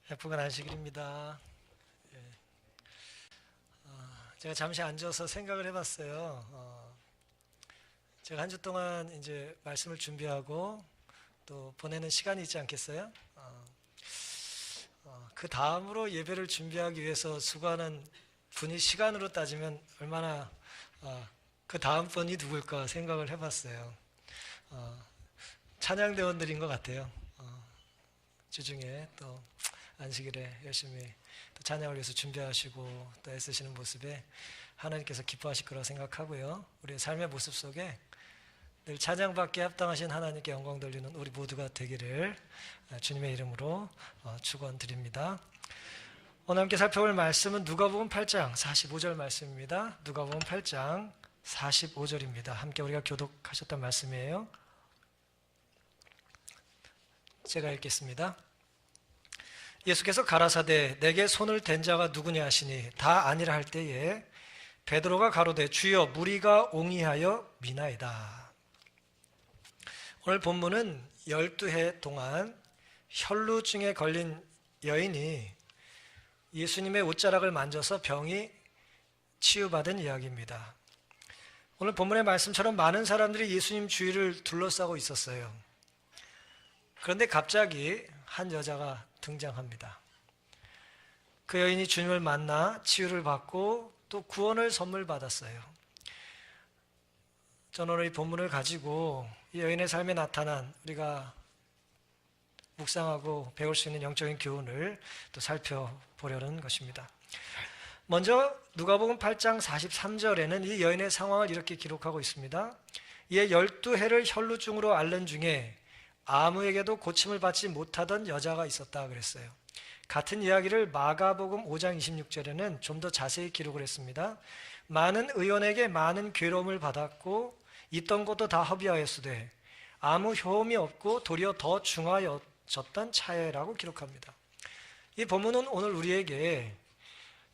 행복한 안식일입니다. 예. 제가 잠시 앉아서 생각을 해봤어요. 제가 한 주 동안 이제 말씀을 준비하고 또 보내는 시간이 있지 않겠어요? 그 다음으로 예배를 준비하기 위해서 수고하는 분이 시간으로 따지면 얼마나 그 다음 분이 누굴까 생각을 해봤어요. 찬양대원들인 것 같아요. 주중에 또 안식일에 열심히 또 찬양을 위해서 준비하시고 또 애쓰시는 모습에 하나님께서 기뻐하실 거라고 생각하고요. 우리의 삶의 모습 속에 늘 찬양받기에 합당하신 하나님께 영광 돌리는 우리 모두가 되기를 주님의 이름으로 축원드립니다. 오늘 함께 살펴볼 말씀은 누가복음 8장 45절 말씀입니다. 누가복음 8장 45절입니다. 함께 우리가 교독하셨던 말씀이에요. 제가 읽겠습니다. 예수께서 가라사대 내게 손을 댄 자가 누구냐 하시니 다 아니라 할 때에 베드로가 가로되 주여 무리가 옹이하여 미나이다. 오늘 본문은 12해 동안 혈루증에 걸린 여인이 예수님의 옷자락을 만져서 병이 치유받은 이야기입니다. 오늘 본문의 말씀처럼 많은 사람들이 예수님 주위를 둘러싸고 있었어요. 그런데 갑자기 한 여자가 등장합니다. 그 여인이 주님을 만나 치유를 받고 또 구원을 선물 받았어요. 저는 오늘 이 본문을 가지고 이 여인의 삶에 나타난 우리가 묵상하고 배울 수 있는 영적인 교훈을 또 살펴보려는 것입니다. 먼저 누가복음 8장 43절에는 이 여인의 상황을 이렇게 기록하고 있습니다. 이에 12해를 혈루증으로 앓는 중에 아무에게도 고침을 받지 못하던 여자가 있었다 그랬어요. 같은 이야기를 마가복음 5장 26절에는 좀 더 자세히 기록을 했습니다. 많은 의원에게 많은 괴로움을 받았고 있던 것도 다 허비하였으되 아무 효험이 없고 도리어 더 중하여졌던 차에라고 기록합니다. 이 본문은 오늘 우리에게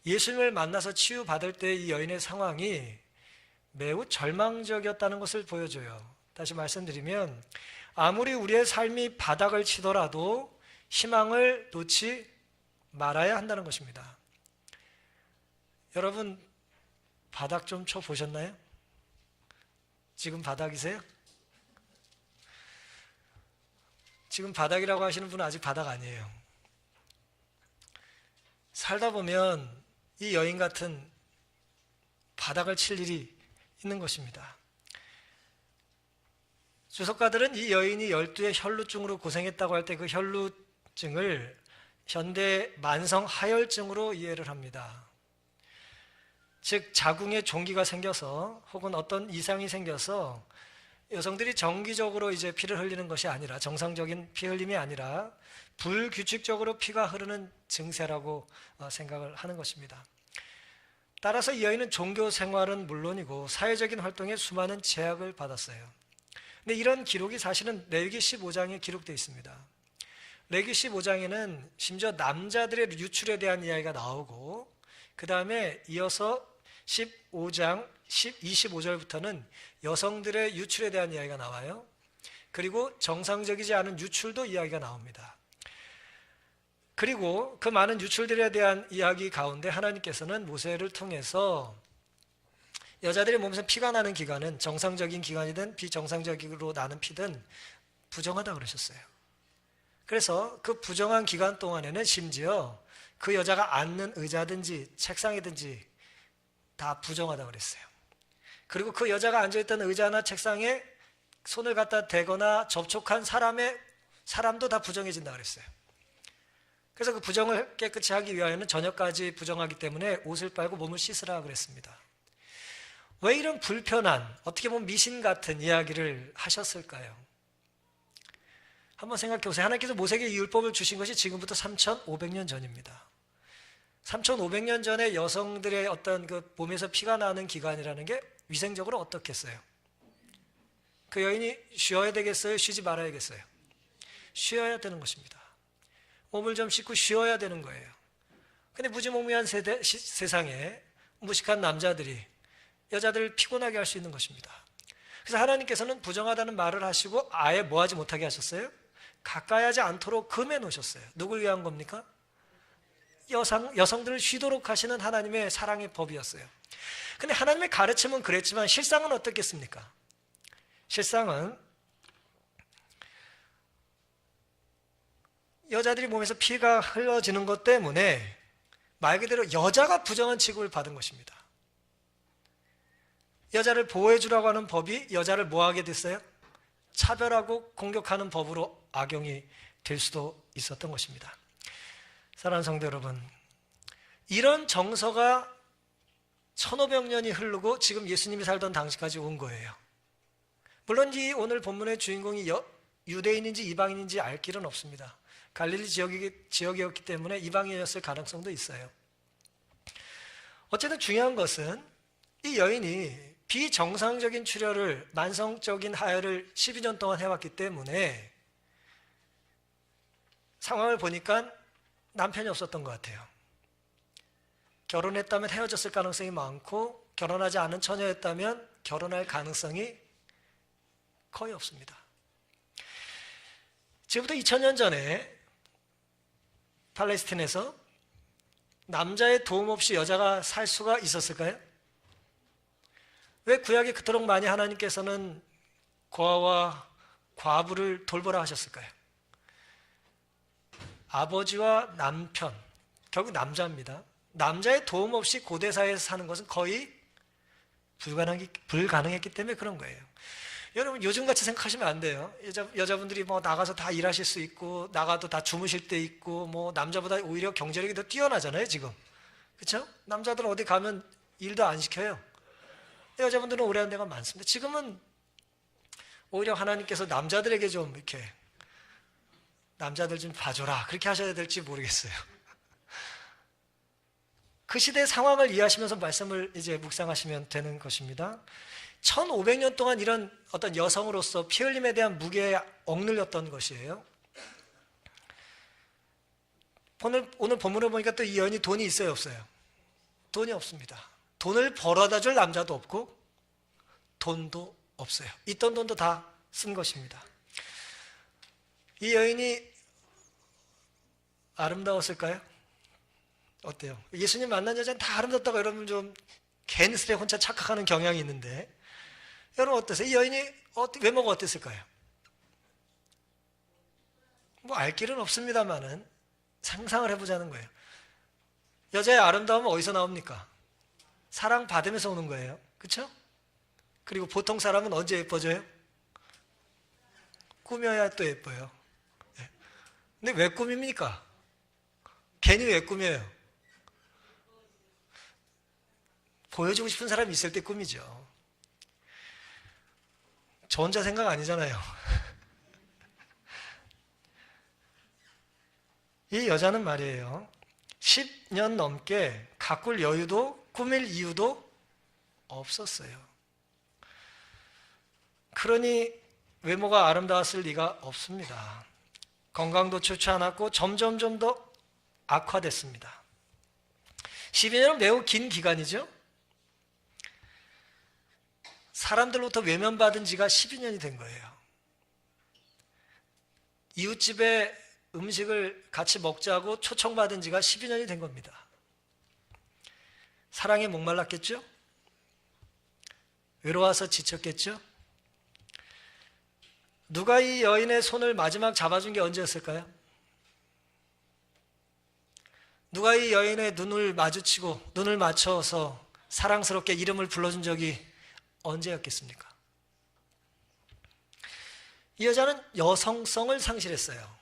예수님을 만나서 치유받을 때 이 여인의 상황이 매우 절망적이었다는 것을 보여줘요. 다시 말씀드리면 아무리 우리의 삶이 바닥을 치더라도 희망을 놓지 말아야 한다는 것입니다. 여러분 바닥 좀 쳐보셨나요? 지금 바닥이세요? 지금 바닥이라고 하시는 분은 아직 바닥 아니에요. 살다 보면 이 여인 같은 바닥을 칠 일이 있는 것입니다. 주석가들은 이 여인이 12의 혈루증으로 고생했다고 할 때 그 혈루증을 현대 만성 하혈증으로 이해를 합니다. 즉 자궁에 종기가 생겨서 혹은 어떤 이상이 생겨서 여성들이 정기적으로 이제 피를 흘리는 것이 아니라 정상적인 피 흘림이 아니라 불규칙적으로 피가 흐르는 증세라고 생각을 하는 것입니다. 따라서 이 여인은 종교 생활은 물론이고 사회적인 활동에 수많은 제약을 받았어요. 근데 이런 기록이 사실은 레위기 15장에 기록되어 있습니다. 레위기 15장에는 심지어 남자들의 유출에 대한 이야기가 나오고 그 다음에 이어서 15장 25절부터는 여성들의 유출에 대한 이야기가 나와요. 그리고 정상적이지 않은 유출도 이야기가 나옵니다. 그리고 그 많은 유출들에 대한 이야기 가운데 하나님께서는 모세를 통해서 여자들의 몸에서 피가 나는 기간은 정상적인 기간이든 비정상적으로 나는 피든 부정하다 그러셨어요. 그래서 그 부정한 기간 동안에는 심지어 그 여자가 앉는 의자든지 책상이든지 다 부정하다 그랬어요. 그리고 그 여자가 앉아있던 의자나 책상에 손을 갖다 대거나 접촉한 사람도 다 부정해진다 그랬어요. 그래서 그 부정을 깨끗이 하기 위하여는 저녁까지 부정하기 때문에 옷을 빨고 몸을 씻으라 그랬습니다. 왜 이런 불편한, 어떻게 보면 미신 같은 이야기를 하셨을까요? 한번 생각해 보세요. 하나님께서 모세에게 이 율법을 주신 것이 지금부터 3,500년 전입니다. 3,500년 전에 여성들의 어떤 그 몸에서 피가 나는 기간이라는 게 위생적으로 어떻겠어요? 그 여인이 쉬어야 되겠어요? 쉬지 말아야겠어요? 쉬어야 되는 것입니다. 몸을 좀 씻고 쉬어야 되는 거예요. 근데 무지몽매한 세상에 무식한 남자들이 여자들을 피곤하게 할 수 있는 것입니다. 그래서 하나님께서는 부정하다는 말을 하시고 아예 뭐하지 못하게 하셨어요? 가까이 하지 않도록 금해 놓으셨어요. 누굴 위한 겁니까? 여성들을 쉬도록 하시는 하나님의 사랑의 법이었어요. 근데 하나님의 가르침은 그랬지만 실상은 어떻겠습니까? 실상은 여자들이 몸에서 피가 흘러지는 것 때문에 말 그대로 여자가 부정한 취급을 받은 것입니다. 여자를 보호해 주라고 하는 법이 여자를 뭐하게 됐어요? 차별하고 공격하는 법으로 악용이 될 수도 있었던 것입니다. 사랑하는 성도 여러분, 이런 정서가 1500년이 흐르고 지금 예수님이 살던 당시까지 온 거예요. 물론 이 오늘 본문의 주인공이 유대인인지 이방인인지 알 길은 없습니다. 갈릴리 지역이었기 때문에 이방인이었을 가능성도 있어요. 어쨌든 중요한 것은 이 여인이 비정상적인 출혈을, 만성적인 하혈을 12년 동안 해왔기 때문에 상황을 보니까 남편이 없었던 것 같아요. 결혼했다면 헤어졌을 가능성이 많고 결혼하지 않은 처녀였다면 결혼할 가능성이 거의 없습니다. 지금부터 2000년 전에 팔레스틴에서 남자의 도움 없이 여자가 살 수가 있었을까요? 왜 구약에 그토록 많이 하나님께서는 고아와 과부를 돌보라 하셨을까요? 아버지와 남편, 결국 남자입니다. 남자의 도움 없이 고대 사회에서 사는 것은 거의 불가능했기 때문에 그런 거예요. 여러분 요즘같이 생각하시면 안 돼요. 여자분들이 뭐 나가서 다 일하실 수 있고 나가도 다 주무실 때 있고 뭐 남자보다 오히려 경제력이 더 뛰어나잖아요 지금. 그렇죠? 남자들은 어디 가면 일도 안 시켜요. 여자분들은 오래 한 데가 많습니다. 지금은 오히려 하나님께서 남자들에게 좀 이렇게 남자들 좀 봐줘라 그렇게 하셔야 될지 모르겠어요. 그 시대의 상황을 이해하시면서 말씀을 이제 묵상하시면 되는 것입니다. 1500년 동안 이런 어떤 여성으로서 피 흘림에 대한 무게에 억눌렸던 것이에요. 오늘 본문을 보니까 또 이 여인이 돈이 있어요, 없어요? 돈이 없습니다. 돈을 벌어다 줄 남자도 없고 돈도 없어요. 있던 돈도 다 쓴 것입니다. 이 여인이 아름다웠을까요? 어때요? 예수님 만난 여자는 다 아름답다고 여러분 좀 괜스레 혼자 착각하는 경향이 있는데 여러분 어떠세요? 이 여인이 외모가 어땠을까요? 뭐 알 길은 없습니다만은 상상을 해보자는 거예요. 여자의 아름다움은 어디서 나옵니까? 사랑받으면서 오는 거예요. 그렇죠? 그리고 보통 사람은 언제 예뻐져요? 꾸며야 또 예뻐요. 근데 왜 꾸밉니까? 괜히 왜 꾸며요? 보여주고 싶은 사람이 있을 때 꾸미죠. 저 혼자 생각 아니잖아요. 이 여자는 말이에요. 10년 넘게 가꿀 여유도 꾸밀 이유도 없었어요. 그러니 외모가 아름다웠을 리가 없습니다. 건강도 좋지 않았고 점점 더 악화됐습니다. 12년은 매우 긴 기간이죠. 사람들로부터 외면받은 지가 12년이 된 거예요. 이웃집에 음식을 같이 먹자고 초청받은 지가 12년이 된 겁니다. 사랑에 목말랐겠죠? 외로워서 지쳤겠죠? 누가 이 여인의 손을 마지막 잡아준 게 언제였을까요? 누가 이 여인의 눈을 마주치고 눈을 맞춰서 사랑스럽게 이름을 불러준 적이 언제였겠습니까? 이 여자는 여성성을 상실했어요.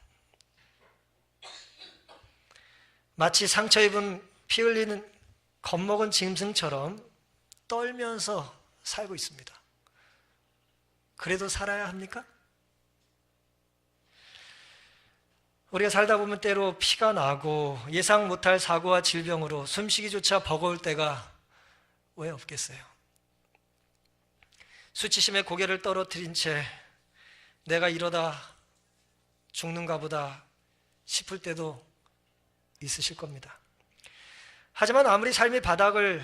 마치 상처 입은 피 흘리는 겁먹은 짐승처럼 떨면서 살고 있습니다. 그래도 살아야 합니까? 우리가 살다 보면 때로 피가 나고 예상 못할 사고와 질병으로 숨쉬기조차 버거울 때가 왜 없겠어요? 수치심에 고개를 떨어뜨린 채 내가 이러다 죽는가 보다 싶을 때도 있으실 겁니다. 하지만 아무리 삶이 바닥을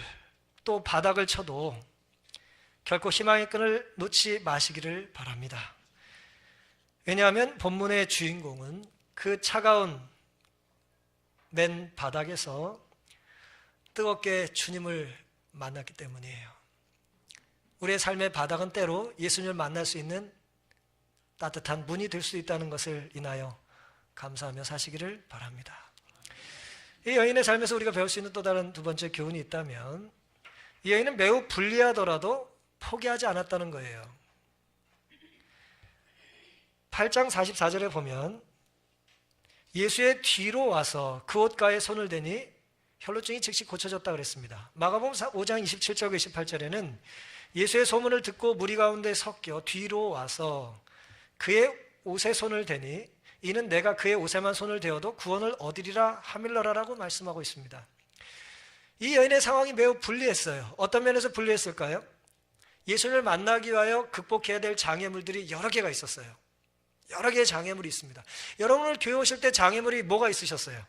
쳐도 결코 희망의 끈을 놓지 마시기를 바랍니다. 왜냐하면 본문의 주인공은 그 차가운 맨 바닥에서 뜨겁게 주님을 만났기 때문이에요. 우리의 삶의 바닥은 때로 예수님을 만날 수 있는 따뜻한 문이 될 수 있다는 것을 인하여 감사하며 사시기를 바랍니다. 이 여인의 삶에서 우리가 배울 수 있는 또 다른 두 번째 교훈이 있다면, 이 여인은 매우 불리하더라도 포기하지 않았다는 거예요. 8장 44절에 보면 예수의 뒤로 와서 그 옷가에 손을 대니 혈루증이 즉시 고쳐졌다 그랬습니다. 마가복음 5장 27절과 28절에는 예수의 소문을 듣고 무리 가운데 섞여 뒤로 와서 그의 옷에 손을 대니 이는 내가 그의 옷에만 손을 대어도 구원을 얻으리라 하밀러라라고 말씀하고 있습니다. 이 여인의 상황이 매우 불리했어요. 어떤 면에서 불리했을까요? 예수님을 만나기 위하여 극복해야 될 장애물들이 여러 개가 있었어요. 여러 개의 장애물이 있습니다. 여러분 오늘 교회 오실 때 장애물이 뭐가 있으셨어요?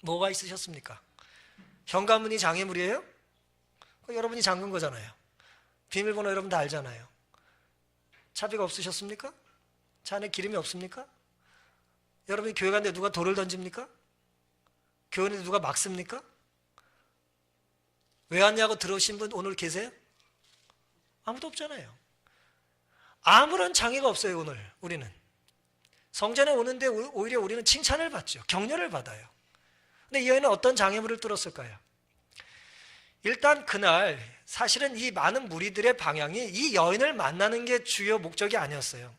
뭐가 있으셨습니까? 현관문이 장애물이에요? 여러분이 잠근 거잖아요. 비밀번호 여러분 다 알잖아요. 차비가 없으셨습니까? 차 안에 기름이 없습니까? 여러분이 교회 가는데 누가 돌을 던집니까? 교회에 누가 막습니까? 왜 왔냐고 들어오신 분 오늘 계세요? 아무도 없잖아요. 아무런 장애가 없어요. 오늘 우리는 성전에 오는데 오히려 우리는 칭찬을 받죠. 격려를 받아요. 근데 이 여인은 어떤 장애물을 뚫었을까요? 일단 그날 사실은 이 많은 무리들의 방향이 이 여인을 만나는 게 주요 목적이 아니었어요.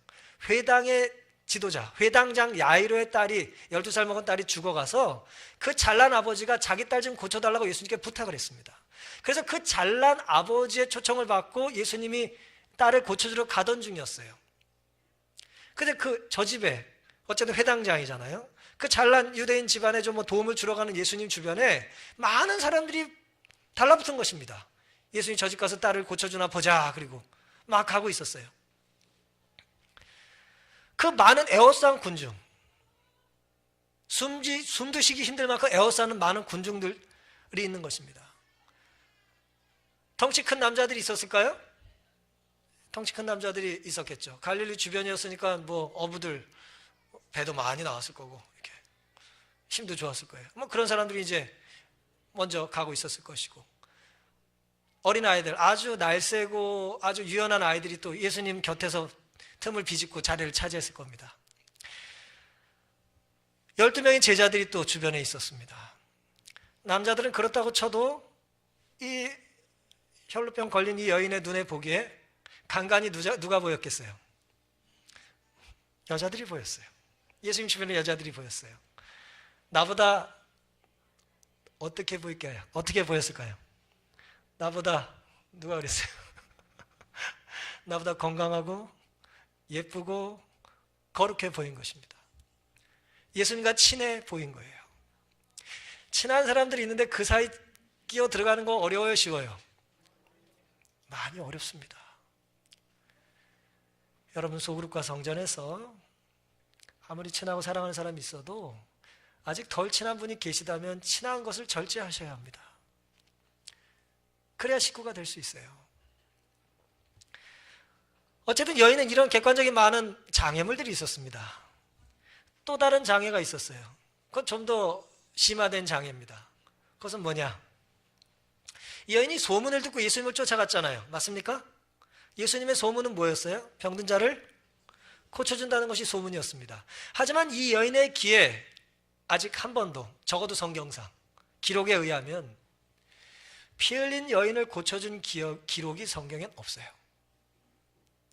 회당의 지도자, 회당장 야이로의 딸이 12살 먹은 딸이 죽어가서 그 잘난 아버지가 자기 딸 좀 고쳐달라고 예수님께 부탁을 했습니다. 그래서 그 잘난 아버지의 초청을 받고 예수님이 딸을 고쳐주러 가던 중이었어요. 근데 저 집에 어쨌든 회당장이잖아요. 그 잘난 유대인 집안에 좀 도움을 주러 가는 예수님 주변에 많은 사람들이 달라붙은 것입니다. 예수님 저 집 가서 딸을 고쳐주나 보자. 그리고 막 가고 있었어요. 그 많은 에워싼 군중, 숨도 쉬기 힘들 만큼 에워싸는 많은 군중들이 있는 것입니다. 덩치 큰 남자들이 있었을까요? 덩치 큰 남자들이 있었겠죠. 갈릴리 주변이었으니까 어부들 배도 많이 나왔을 거고 이렇게 힘도 좋았을 거예요. 그런 사람들이 이제 먼저 가고 있었을 것이고, 어린 아이들, 아주 날쌔고 아주 유연한 아이들이 또 예수님 곁에서 틈을 비집고 자리를 차지했을 겁니다. 12명의 제자들이 또 주변에 있었습니다. 남자들은 그렇다고 쳐도 이 혈루병 걸린 이 여인의 눈에 보기에 간간히 누가 보였겠어요? 여자들이 보였어요. 예수님 주변에 여자들이 보였어요. 나보다 어떻게 보일까요? 어떻게 보였을까요? 나보다 누가 그랬어요? 나보다 건강하고 예쁘고 거룩해 보인 것입니다. 예수님과 친해 보인 거예요. 친한 사람들이 있는데 그 사이 끼어 들어가는 거 어려워요, 쉬워요? 많이 어렵습니다. 여러분 소그룹과 성전에서 아무리 친하고 사랑하는 사람이 있어도 아직 덜 친한 분이 계시다면 친한 것을 절제하셔야 합니다. 그래야 식구가 될 수 있어요. 어쨌든 여인은 이런 객관적인 많은 장애물들이 있었습니다. 또 다른 장애가 있었어요. 그건 좀 더 심화된 장애입니다. 그것은 뭐냐? 이 여인이 소문을 듣고 예수님을 쫓아갔잖아요. 맞습니까? 예수님의 소문은 뭐였어요? 병든 자를 고쳐준다는 것이 소문이었습니다. 하지만 이 여인의 귀에 아직 한 번도, 적어도 성경상 기록에 의하면 피 흘린 여인을 고쳐준 기록이 성경엔 없어요.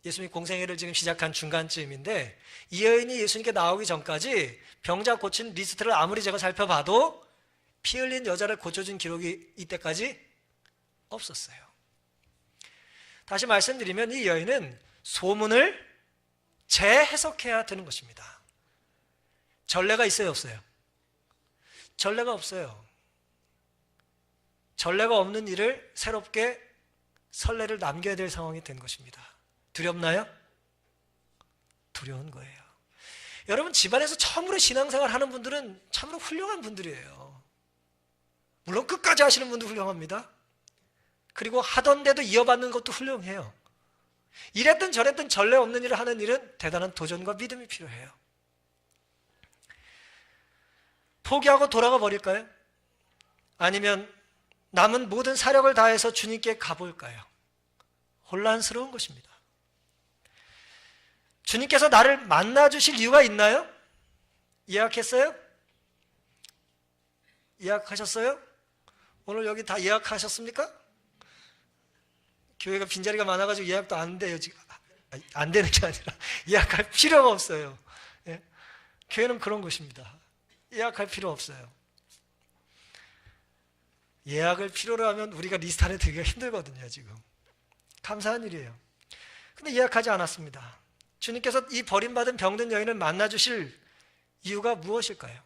예수님이 공생애를 지금 시작한 중간쯤인데 이 여인이 예수님께 나오기 전까지 병자 고친 리스트를 아무리 제가 살펴봐도 피 흘린 여자를 고쳐준 기록이 이때까지 없었어요. 다시 말씀드리면 이 여인은 소문을 재해석해야 되는 것입니다. 전례가 있어요, 없어요? 전례가 없어요. 전례가 없는 일을 새롭게 선례를 남겨야 될 상황이 된 것입니다. 두렵나요? 두려운 거예요. 여러분 집안에서 처음으로 신앙생활 하는 분들은 참으로 훌륭한 분들이에요. 물론 끝까지 하시는 분도 훌륭합니다. 그리고 하던데도 이어받는 것도 훌륭해요. 이랬든 저랬든 전례 없는 일을 하는 일은 대단한 도전과 믿음이 필요해요. 포기하고 돌아가 버릴까요? 아니면 남은 모든 사력을 다해서 주님께 가볼까요? 혼란스러운 것입니다. 주님께서 나를 만나 주실 이유가 있나요? 예약했어요? 예약하셨어요? 오늘 여기 다 예약하셨습니까? 교회가 빈자리가 많아가지고 예약도 안 돼요. 지금 안 되는 게 아니라 예약할 필요가 없어요. 예? 교회는 그런 곳입니다. 예약할 필요 없어요. 예약을 필요로 하면 우리가 리스트 안에 들기가 힘들거든요. 지금 감사한 일이에요. 근데 예약하지 않았습니다. 주님께서 이 버림받은 병든 여인을 만나주실 이유가 무엇일까요?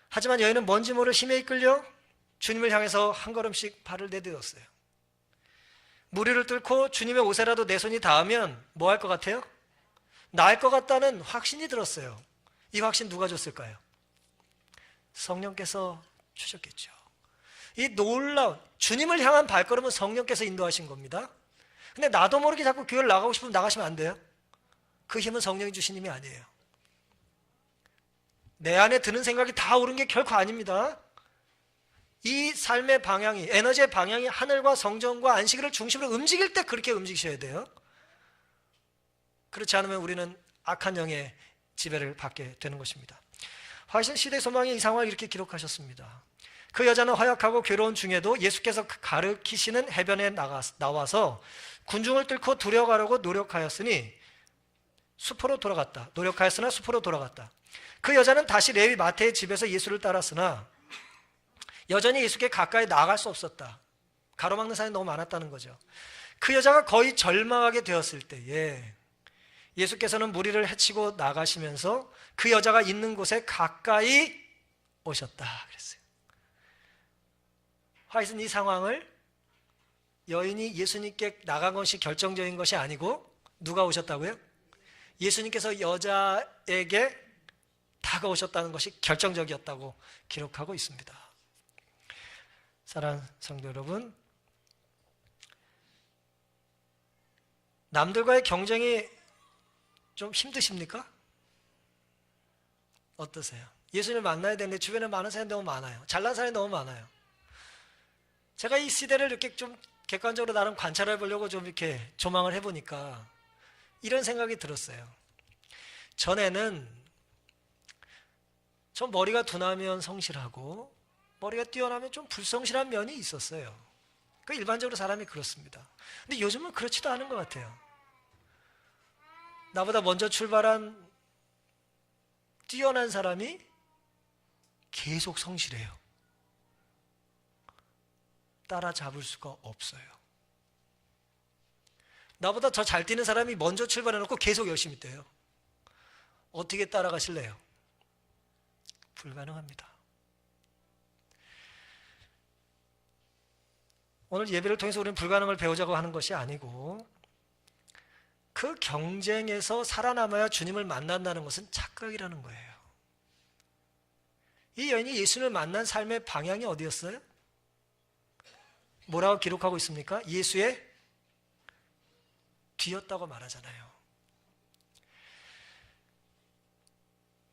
하지만 여인은 뭔지 모를 힘에 이끌려 주님을 향해서 한 걸음씩 발을 내딛었어요. 무리를 뚫고 주님의 옷에라도 내 손이 닿으면 뭐 할 것 같아요? 나을 것 같다는 확신이 들었어요. 이 확신 누가 줬을까요? 성령께서 주셨겠죠. 이 놀라운 주님을 향한 발걸음은 성령께서 인도하신 겁니다. 근데 나도 모르게 자꾸 교회를 나가고 싶으면 나가시면 안 돼요. 그 힘은 성령이 주신 힘이 아니에요. 내 안에 드는 생각이 다 옳은 게 결코 아닙니다. 이 삶의 방향이, 에너지의 방향이 하늘과 성전과 안식일을 중심으로 움직일 때 그렇게 움직이셔야 돼요. 그렇지 않으면 우리는 악한 영의 지배를 받게 되는 것입니다. 화신 시대 소망이 이 상황을 이렇게 기록하셨습니다. 그 여자는 허약하고 괴로운 중에도 예수께서 가르치시는 해변에 나와서 군중을 뚫고 들어가려고 노력하였으나 숲으로 돌아갔다. 그 여자는 다시 레위 마태의 집에서 예수를 따랐으나 여전히 예수께 가까이 나아갈 수 없었다. 가로막는 사람이 너무 많았다는 거죠. 그 여자가 거의 절망하게 되었을 때에 예수께서는 무리를 헤치고 나가시면서 그 여자가 있는 곳에 가까이 오셨다 그랬어요. 하여튼 이 상황을 여인이 예수님께 나간 것이 결정적인 것이 아니고 누가 오셨다고요? 예수님께서 여자에게 다가오셨다는 것이 결정적이었다고 기록하고 있습니다. 사랑하는 성도 여러분, 남들과의 경쟁이 좀 힘드십니까? 어떠세요? 예수님을 만나야 되는데 주변에 많은 사람이 너무 많아요. 잘난 사람이 너무 많아요. 제가 이 시대를 이렇게 좀 객관적으로 나름 관찰해 보려고 좀 이렇게 조망을 해보니까 이런 생각이 들었어요. 전에는 좀 머리가 둔하면 성실하고 머리가 뛰어나면 좀 불성실한 면이 있었어요. 그 일반적으로 사람이 그렇습니다. 근데 요즘은 그렇지도 않은 것 같아요. 나보다 먼저 출발한 뛰어난 사람이 계속 성실해요. 따라잡을 수가 없어요. 나보다 더 잘 뛰는 사람이 먼저 출발해놓고 계속 열심히 뛰어요. 어떻게 따라가실래요? 불가능합니다. 오늘 예배를 통해서 우리는 불가능을 배우자고 하는 것이 아니고 그 경쟁에서 살아남아야 주님을 만난다는 것은 착각이라는 거예요. 이 여인이 예수님을 만난 삶의 방향이 어디였어요? 뭐라고 기록하고 있습니까? 예수의 뒤였다고 말하잖아요.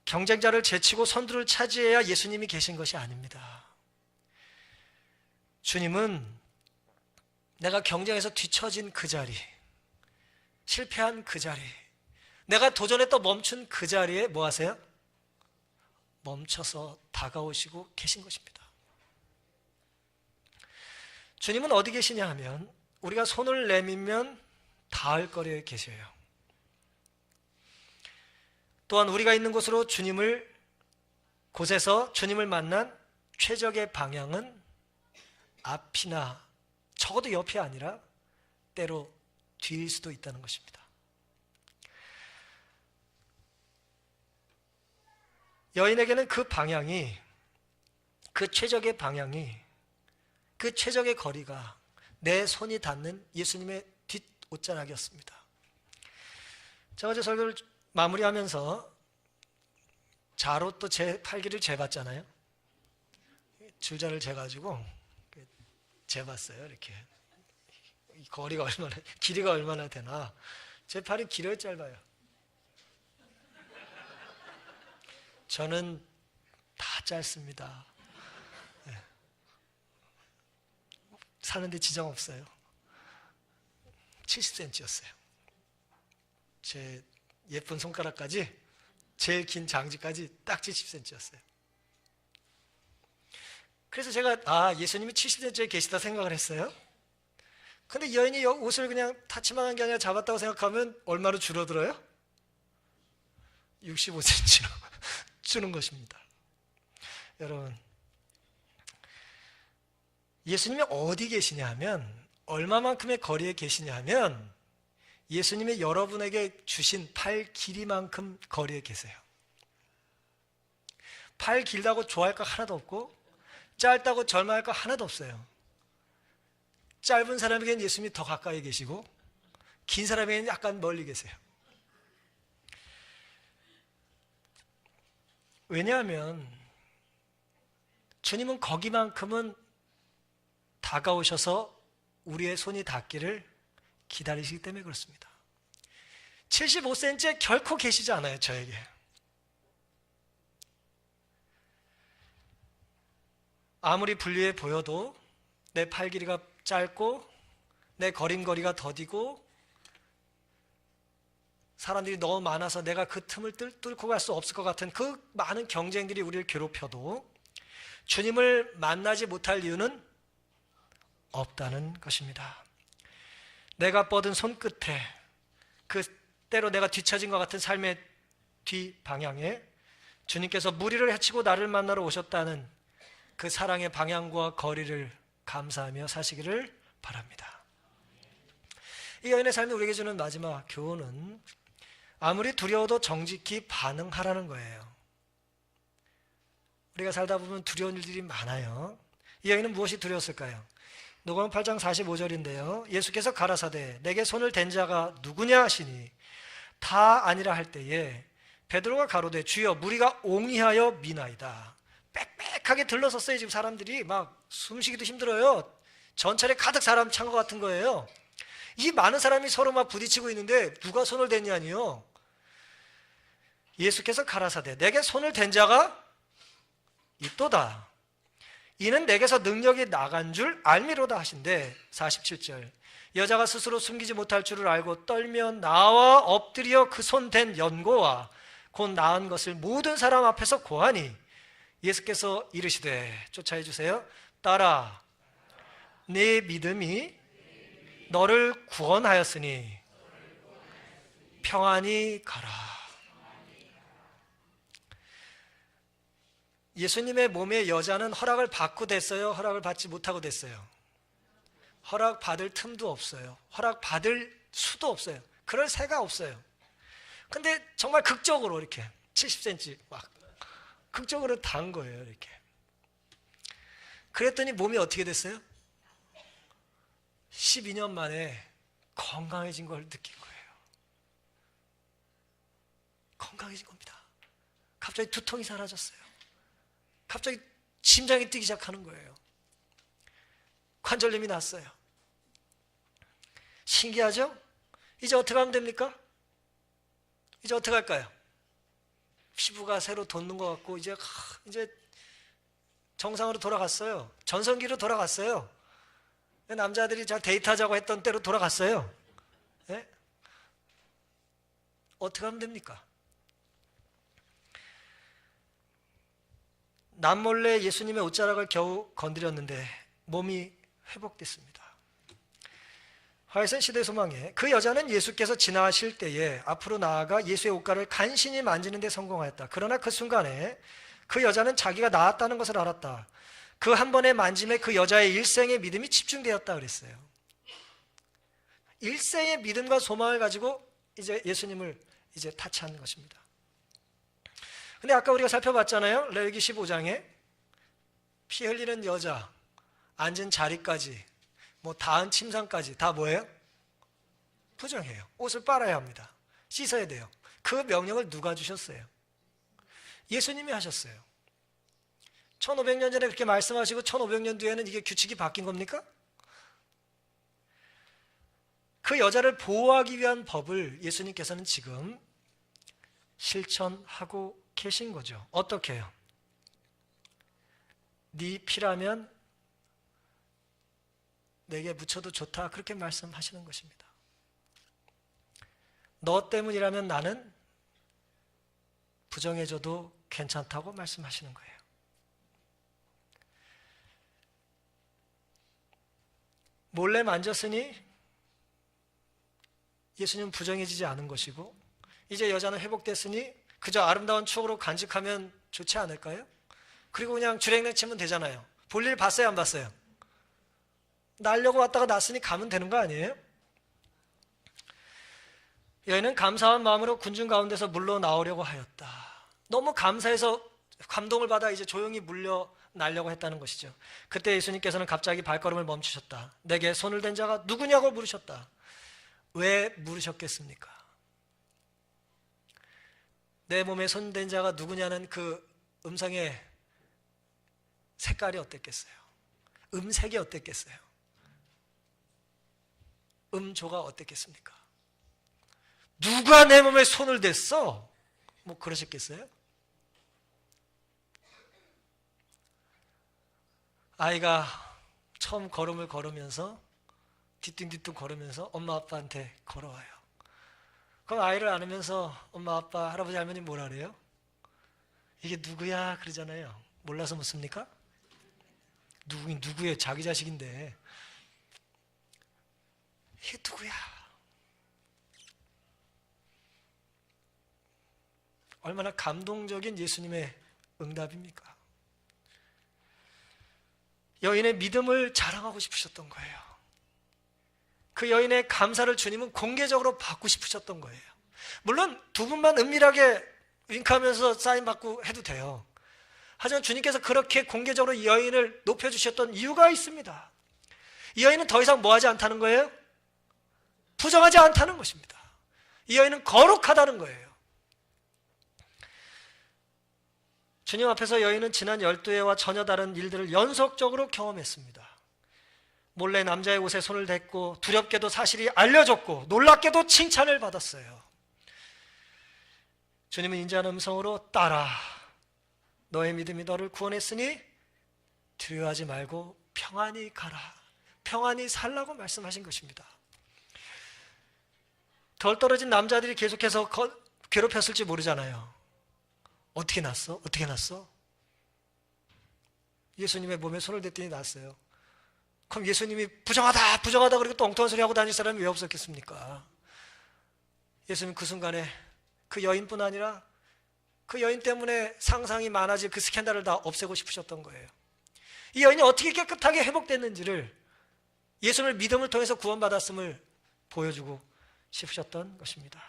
경쟁자를 제치고 선두를 차지해야 예수님이 계신 것이 아닙니다. 주님은 내가 경쟁에서 뒤처진 그 자리, 실패한 그 자리, 내가 도전했다 멈춘 그 자리에 뭐 하세요? 멈춰서 다가오시고 계신 것입니다. 주님은 어디 계시냐 하면 우리가 손을 내밀면 닿을 거리에 계셔요. 또한 우리가 있는 곳으로 곳에서 주님을 만난 최적의 방향은 앞이나 적어도 옆이 아니라 때로 뒤일 수도 있다는 것입니다. 여인에게는 그 방향이, 그 최적의 방향이, 그 최적의 거리가 내 손이 닿는 예수님의 뒷옷자락이었습니다. 제가 어제 설교를 마무리하면서 자로 또 제 팔기를 재봤잖아요. 줄자를 재가지고 재봤어요. 이렇게 거리가 얼마나, 길이가 얼마나 되나. 제 팔이 길어요, 짧아요? 저는 짧습니다. 네. 사는데 지장 없어요. 70cm였어요. 제 예쁜 손가락까지, 제일 긴 장지까지 딱 70cm였어요. 그래서 제가 예수님이 70cm에 계시다 생각을 했어요. 근데 이 여인이 옷을 그냥 타치만한 게 아니라 잡았다고 생각하면 얼마로 줄어들어요? 65cm로 주는 것입니다. 여러분, 예수님이 어디 계시냐 하면, 얼마만큼의 거리에 계시냐 하면 예수님이 여러분에게 주신 팔 길이만큼 거리에 계세요. 팔 길다고 좋아할 거 하나도 없고 짧다고 절망할 거 하나도 없어요. 짧은 사람에게는 예수님이 더 가까이 계시고 긴 사람에게는 약간 멀리 계세요. 왜냐하면 주님은 거기만큼은 다가오셔서 우리의 손이 닿기를 기다리시기 때문에 그렇습니다. 75cm에 결코 계시지 않아요, 저에게. 아무리 불리해 보여도 내 팔 길이가 짧고 내 걸음걸이가 더디고 사람들이 너무 많아서 내가 그 틈을 뚫고 갈 수 없을 것 같은 그 많은 경쟁들이 우리를 괴롭혀도 주님을 만나지 못할 이유는 없다는 것입니다. 내가 뻗은 손끝에, 그 때로 내가 뒤처진 것 같은 삶의 뒷방향에 주님께서 무리를 헤치고 나를 만나러 오셨다는 그 사랑의 방향과 거리를 감사하며 사시기를 바랍니다. 이 여인의 삶이 우리에게 주는 마지막 교훈은 아무리 두려워도 정직히 반응하라는 거예요. 우리가 살다 보면 두려운 일들이 많아요. 이 여인은 무엇이 두려웠을까요? 누가복음 8장 45절인데요. 예수께서 가라사대 내게 손을 댄 자가 누구냐 하시니 다 아니라 할 때에 베드로가 가로되 주여 무리가 옹이하여 미나이다. 빽빽하게 들러섰어요. 지금 사람들이 막 숨쉬기도 힘들어요. 전철에 가득 사람 찬 것 같은 거예요. 이 많은 사람이 서로 막 부딪히고 있는데 누가 손을 댔냐니요. 예수께서 가라사대 내게 손을 댄 자가 있도다. 이는 내게서 능력이 나간 줄 알미로다 하신대. 47절 여자가 스스로 숨기지 못할 줄을 알고 떨며 나와 엎드려 그 손 댄 연고와 곧 나은 것을 모든 사람 앞에서 고하니 예수께서 이르시되 쫓아해 주세요. 따라 내 믿음이 너를 구원하였으니 평안히 가라. 예수님의 몸에 여자는 허락을 받고 됐어요? 허락을 받지 못하고 됐어요? 허락받을 틈도 없어요. 허락받을 수도 없어요. 그럴 새가 없어요. 근데 정말 극적으로 이렇게 70cm 막 극적으로 단 거예요. 이렇게. 그랬더니 몸이 어떻게 됐어요? 12년 만에 건강해진 걸 느낀 거예요. 건강해진 겁니다. 갑자기 두통이 사라졌어요. 갑자기 심장이 뛰기 시작하는 거예요. 관절염이 났어요. 신기하죠? 이제 어떻게 하면 됩니까? 이제 어떻게 할까요? 피부가 새로 돋는 것 같고 이제 정상으로 돌아갔어요. 전성기로 돌아갔어요. 남자들이 잘 데이트하자고 했던 때로 돌아갔어요. 네? 어떻게 하면 됩니까? 남몰래 예수님의 옷자락을 겨우 건드렸는데 몸이 회복됐습니다. 하여튼 시대 소망에 그 여자는 예수께서 지나실 때에 앞으로 나아가 예수의 옷가를 간신히 만지는 데 성공하였다. 그러나 그 순간에 그 여자는 자기가 나았다는 것을 알았다. 그 한 번의 만짐에 그 여자의 일생의 믿음이 집중되었다 그랬어요. 일생의 믿음과 소망을 가지고 이제 예수님을 이제 타치한 것입니다. 근데 아까 우리가 살펴봤잖아요. 레위기 15장에 피 흘리는 여자, 앉은 자리까지, 뭐 닿은 침상까지 다 뭐예요? 부정해요. 옷을 빨아야 합니다. 씻어야 돼요. 그 명령을 누가 주셨어요? 예수님이 하셨어요. 1500년 전에 그렇게 말씀하시고 1500년 뒤에는 이게 규칙이 바뀐 겁니까? 그 여자를 보호하기 위한 법을 예수님께서는 지금 실천하고 계신 거죠. 어떻게 해요? 네 피라면 내게 묻혀도 좋다, 그렇게 말씀하시는 것입니다. 너 때문이라면 나는 부정해줘도 괜찮다고 말씀하시는 거예요. 몰래 만졌으니 예수님은 부정해지지 않은 것이고, 이제 여자는 회복됐으니 그저 아름다운 추억으로 간직하면 좋지 않을까요? 그리고 그냥 주랭랑 치면 되잖아요. 볼일 봤어요, 안 봤어요? 날려고 왔다가 났으니 가면 되는 거 아니에요? 여인은 감사한 마음으로 군중 가운데서 물러 나오려고 하였다. 너무 감사해서 감동을 받아 이제 조용히 물러나려고 했다는 것이죠. 그때 예수님께서는 갑자기 발걸음을 멈추셨다. 내게 손을 댄 자가 누구냐고 물으셨다. 왜 물으셨겠습니까? 내 몸에 손 댄 자가 누구냐는 그 음성의 색깔이 어땠겠어요? 음색이 어땠겠어요? 음조가 어땠겠습니까? 누가 내 몸에 손을 댔어? 뭐 그러셨겠어요? 아이가 처음 걸음을 걸으면서 뒤뚱뒤뚱 걸으면서 엄마 아빠한테 걸어와요. 그럼 아이를 안으면서 엄마 아빠 할아버지 할머니 뭐라 그래요? 이게 누구야 그러잖아요. 몰라서 묻습니까? 누구긴 누구예요? 자기 자식인데. 이게 누구야? 얼마나 감동적인 예수님의 응답입니까? 여인의 믿음을 자랑하고 싶으셨던 거예요. 그 여인의 감사를 주님은 공개적으로 받고 싶으셨던 거예요. 물론 두 분만 은밀하게 윙크하면서 사인 받고 해도 돼요. 하지만 주님께서 그렇게 공개적으로 이 여인을 높여주셨던 이유가 있습니다. 이 여인은 더 이상 뭐하지 않다는 거예요? 부정하지 않다는 것입니다. 이 여인은 거룩하다는 거예요. 주님 앞에서 여인은 지난 12회와 전혀 다른 일들을 연속적으로 경험했습니다. 몰래 남자의 옷에 손을 댔고 두렵게도 사실이 알려졌고 놀랍게도 칭찬을 받았어요. 주님은 인자한 음성으로 딸아, 너의 믿음이 너를 구원했으니 두려워하지 말고 평안히 가라, 평안히 살라고 말씀하신 것입니다. 덜 떨어진 남자들이 계속해서 괴롭혔을지 모르잖아요. 어떻게 났어? 어떻게 났어? 예수님의 몸에 손을 댔더니 났어요. 그럼 예수님이 부정하다 부정하다 그리고 또 엉뚱한 소리 하고 다닐 사람이 왜 없었겠습니까? 예수님 그 순간에 그 여인뿐 아니라 그 여인 때문에 상상이 많아질 그 스캔들을 다 없애고 싶으셨던 거예요. 이 여인이 어떻게 깨끗하게 회복됐는지를, 예수님을 믿음을 통해서 구원받았음을 보여주고 싶으셨던 것입니다.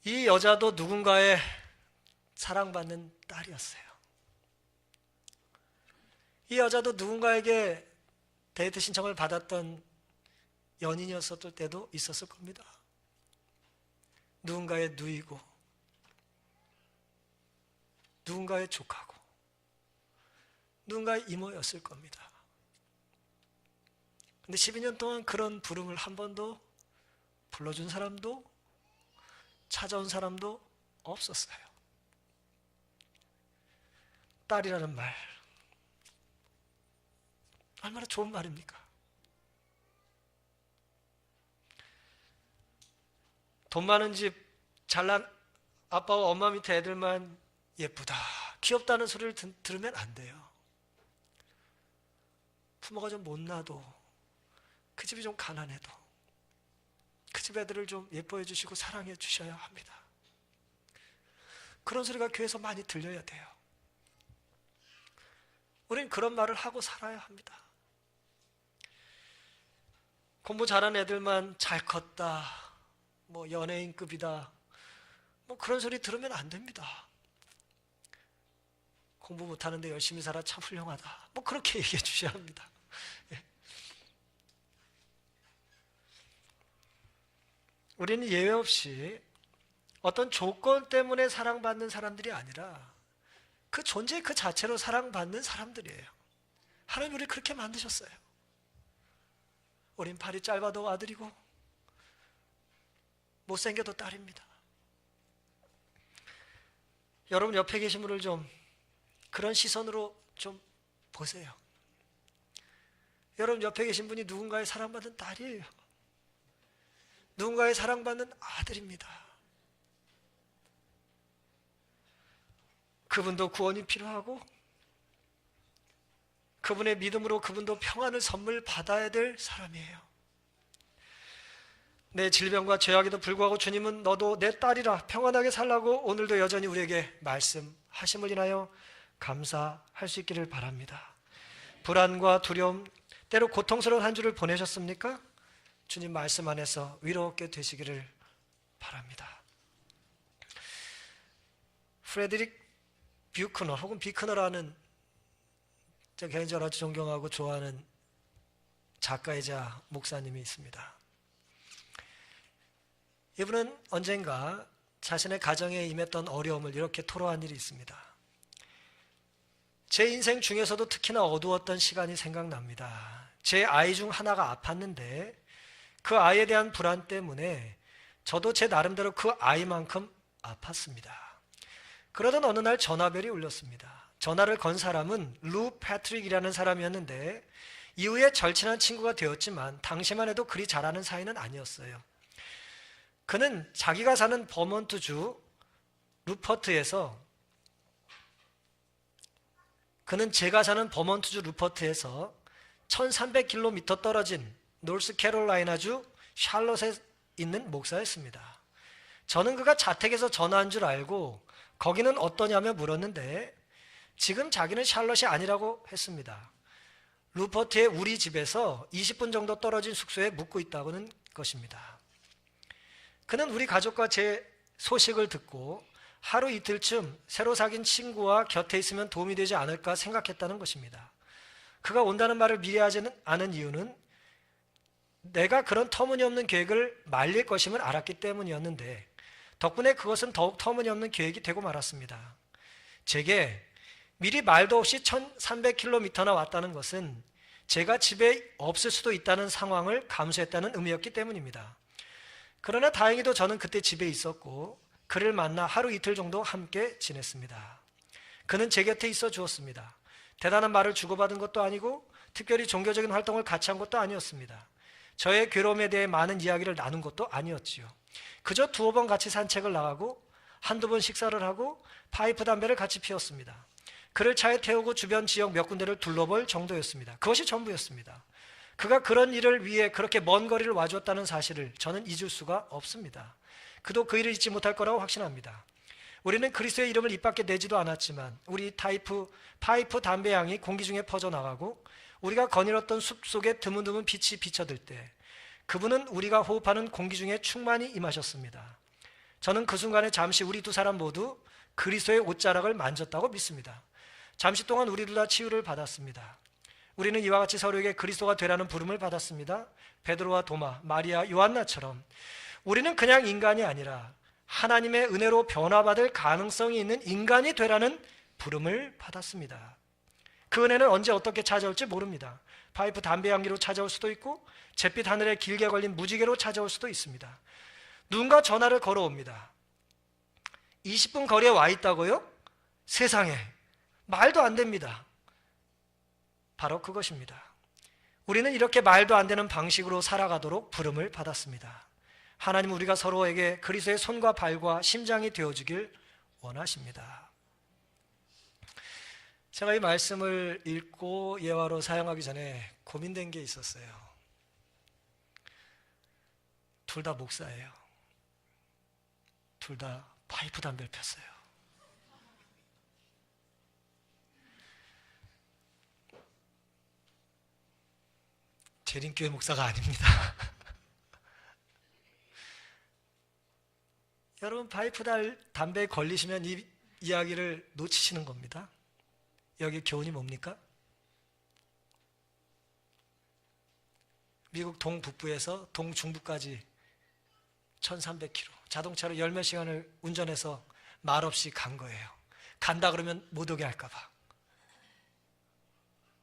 이 여자도 누군가의 사랑받는 딸이었어요. 이 여자도 누군가에게 데이트 신청을 받았던 연인이었을 때도 있었을 겁니다. 누군가의 누이고 누군가의 조카고 누군가의 이모였을 겁니다. 근데 12년 동안 그런 부름을 한 번도 불러준 사람도 찾아온 사람도 없었어요. 딸이라는 말, 얼마나 좋은 말입니까? 돈 많은 집 잘난 아빠와 엄마 밑에 애들만 예쁘다, 귀엽다는 소리를 들으면 안 돼요. 부모가 좀 못나도, 그 집이 좀 가난해도 그 집 애들을 좀 예뻐해 주시고 사랑해 주셔야 합니다. 그런 소리가 교회에서 많이 들려야 돼요. 우린 그런 말을 하고 살아야 합니다. 공부 잘하는 애들만 잘 컸다, 뭐 연예인급이다, 뭐 그런 소리 들으면 안 됩니다. 공부 못하는데 열심히 살아 참 훌륭하다, 뭐 그렇게 얘기해 주셔야 합니다. 예. 우리는 예외 없이 어떤 조건 때문에 사랑받는 사람들이 아니라 그 존재 그 자체로 사랑받는 사람들이에요. 하나님 우리를 그렇게 만드셨어요. 우린 팔이 짧아도 아들이고 못생겨도 딸입니다. 여러분 옆에 계신 분을 좀 그런 시선으로 좀 보세요. 여러분 옆에 계신 분이 누군가의 사랑받는 딸이에요. 누군가의 사랑받는 아들입니다. 그분도 구원이 필요하고 그분의 믿음으로 그분도 평안을 선물 받아야 될 사람이에요. 내 질병과 죄악에도 불구하고 주님은 너도 내 딸이라 평안하게 살라고 오늘도 여전히 우리에게 말씀하심을 인하여 감사할 수 있기를 바랍니다. 불안과 두려움, 때로 고통스러운 한 주를 보내셨습니까? 주님 말씀 안에서 위롭게 되시기를 바랍니다. 프레드릭 뷰크너 혹은 비크너라는 제가 개인적으로 아주 존경하고 좋아하는 작가이자 목사님이 있습니다. 이분은 언젠가 자신의 가정에 임했던 어려움을 이렇게 토로한 일이 있습니다. 제 인생 중에서도 특히나 어두웠던 시간이 생각납니다. 제 아이 중 하나가 아팠는데 그 아이에 대한 불안 때문에 저도 제 나름대로 그 아이만큼 아팠습니다. 그러던 어느 날 전화벨이 울렸습니다. 전화를 건 사람은 루 패트릭이라는 사람이었는데 이후에 절친한 친구가 되었지만 당시만 해도 그리 잘하는 사이는 아니었어요. 그는 자기가 사는 버몬트주 루퍼트에서 제가 사는 버몬트주 루퍼트에서 1300km 떨어진 노스캐롤라이나주 샬롯에 있는 목사였습니다. 저는 그가 자택에서 전화한 줄 알고 거기는 어떠냐며 물었는데 지금 자기는 샬롯이 아니라고 했습니다. 루퍼트의 우리 집에서 20분 정도 떨어진 숙소에 묵고 있다고는 것입니다. 그는 우리 가족과 제 소식을 듣고 하루 이틀쯤 새로 사귄 친구와 곁에 있으면 도움이 되지 않을까 생각했다는 것입니다. 그가 온다는 말을 미리 하지 않은 이유는 내가 그런 터무니없는 계획을 말릴 것임을 알았기 때문이었는데 덕분에 그것은 더욱 터무니없는 계획이 되고 말았습니다. 제게 미리 말도 없이 1300km나 왔다는 것은 제가 집에 없을 수도 있다는 상황을 감수했다는 의미였기 때문입니다. 그러나 다행히도 저는 그때 집에 있었고 그를 만나 하루 이틀 정도 함께 지냈습니다. 그는 제 곁에 있어 주었습니다. 대단한 말을 주고받은 것도 아니고 특별히 종교적인 활동을 같이 한 것도 아니었습니다. 저의 괴로움에 대해 많은 이야기를 나눈 것도 아니었지요. 그저 두어 번 같이 산책을 나가고 한두 번 식사를 하고 파이프 담배를 같이 피웠습니다. 그를 차에 태우고 주변 지역 몇 군데를 둘러볼 정도였습니다. 그것이 전부였습니다. 그가 그런 일을 위해 그렇게 먼 거리를 와주었다는 사실을 저는 잊을 수가 없습니다. 그도 그 일을 잊지 못할 거라고 확신합니다. 우리는 그리스도의 이름을 입 밖에 내지도 않았지만 우리 파이프 담배 향이 공기 중에 퍼져나가고 우리가 거닐었던 숲 속에 드문드문 빛이 비춰들 때 그분은 우리가 호흡하는 공기 중에 충만히 임하셨습니다. 저는 그 순간에 잠시 우리 두 사람 모두 그리스도의 옷자락을 만졌다고 믿습니다. 잠시 동안 우리 둘 다 치유를 받았습니다. 우리는 이와 같이 서로에게 그리스도가 되라는 부름을 받았습니다. 베드로와 도마, 마리아, 요한나처럼 우리는 그냥 인간이 아니라 하나님의 은혜로 변화받을 가능성이 있는 인간이 되라는 부름을 받았습니다. 그 은혜는 언제 어떻게 찾아올지 모릅니다. 파이프 담배 향기로 찾아올 수도 있고 잿빛 하늘에 길게 걸린 무지개로 찾아올 수도 있습니다. 누군가 전화를 걸어옵니다. 20분 거리에 와 있다고요? 세상에, 말도 안 됩니다. 바로 그것입니다. 우리는 이렇게 말도 안 되는 방식으로 살아가도록 부름을 받았습니다. 하나님은 우리가 서로에게 그리스도의 손과 발과 심장이 되어주길 원하십니다. 제가 이 말씀을 읽고 예화로 사용하기 전에 고민된 게 있었어요. 둘 다 목사예요. 둘 다 파이프 담배를 폈어요. 재림교회 목사가 아닙니다. 여러분 파이프 담배에 걸리시면 이 이야기를 놓치시는 겁니다. 여기 교훈이 뭡니까? 미국 동북부에서 동중부까지 1300km 자동차로 열 몇 시간을 운전해서 말없이 간 거예요. 간다 그러면 못 오게 할까 봐.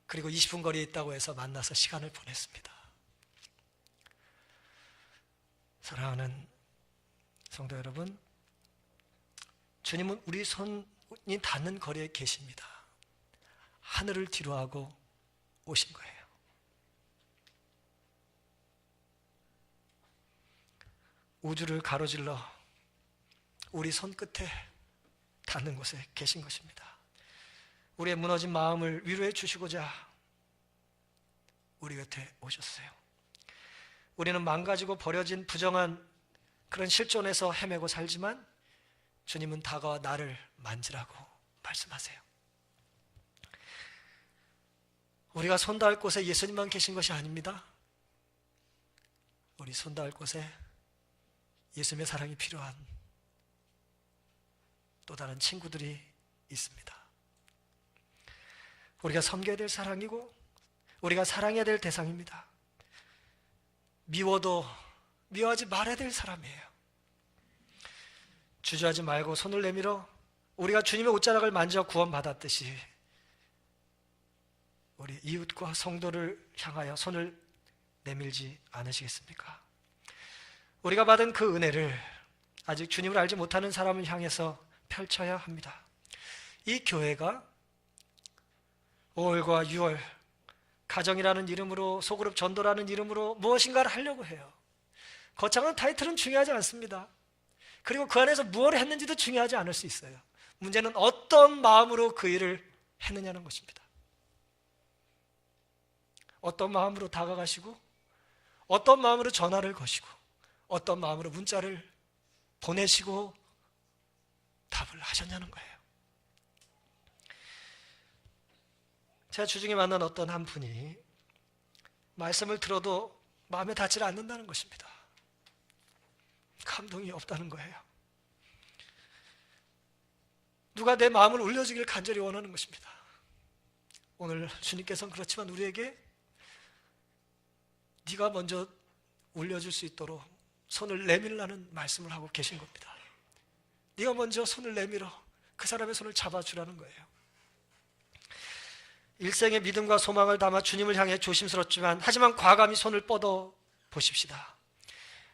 그리고 20분 거리에 있다고 해서 만나서 시간을 보냈습니다. 사랑하는 성도 여러분, 주님은 우리 손이 닿는 거리에 계십니다. 하늘을 뒤로하고 오신 거예요. 우주를 가로질러 우리 손끝에 닿는 곳에 계신 것입니다. 우리의 무너진 마음을 위로해 주시고자 우리 곁에 오셨어요. 우리는 망가지고 버려진 부정한 그런 실존에서 헤매고 살지만 주님은 다가와 나를 만지라고 말씀하세요. 우리가 손 닿을 곳에 예수님만 계신 것이 아닙니다. 우리 손 닿을 곳에 예수님의 사랑이 필요한 또 다른 친구들이 있습니다. 우리가 섬겨야 될 사랑이고 우리가 사랑해야 될 대상입니다. 미워도 미워하지 말아야 될 사람이에요. 주저하지 말고 손을 내밀어 우리가 주님의 옷자락을 만져 구원받았듯이 우리 이웃과 성도를 향하여 손을 내밀지 않으시겠습니까? 우리가 받은 그 은혜를 아직 주님을 알지 못하는 사람을 향해서 펼쳐야 합니다. 이 교회가 5월과 6월 가정이라는 이름으로 소그룹 전도라는 이름으로 무엇인가를 하려고 해요. 거창한 타이틀은 중요하지 않습니다. 그리고 그 안에서 무엇을 했는지도 중요하지 않을 수 있어요. 문제는 어떤 마음으로 그 일을 했느냐는 것입니다. 어떤 마음으로 다가가시고 어떤 마음으로 전화를 거시고 어떤 마음으로 문자를 보내시고 답을 하셨냐는 거예요. 제가 주중에 만난 어떤 한 분이 말씀을 들어도 마음에 닿지 않는다는 것입니다. 감동이 없다는 거예요. 누가 내 마음을 울려주길 간절히 원하는 것입니다. 오늘 주님께서는 그렇지만 우리에게 네가 먼저 울려줄 수 있도록 손을 내밀라는 말씀을 하고 계신 겁니다. 네가 먼저 손을 내밀어 그 사람의 손을 잡아주라는 거예요. 일생의 믿음과 소망을 담아 주님을 향해 조심스럽지만 하지만 과감히 손을 뻗어 보십시다.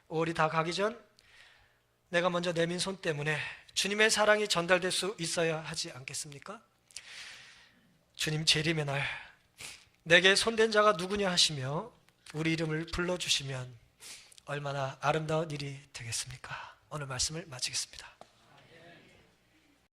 5월이 다 가기 전 내가 먼저 내민 손 때문에 주님의 사랑이 전달될 수 있어야 하지 않겠습니까? 주님 재림의 날 내게 손댄 자가 누구냐 하시며 우리 이름을 불러주시면 얼마나 아름다운 일이 되겠습니까? 오늘 말씀을 마치겠습니다.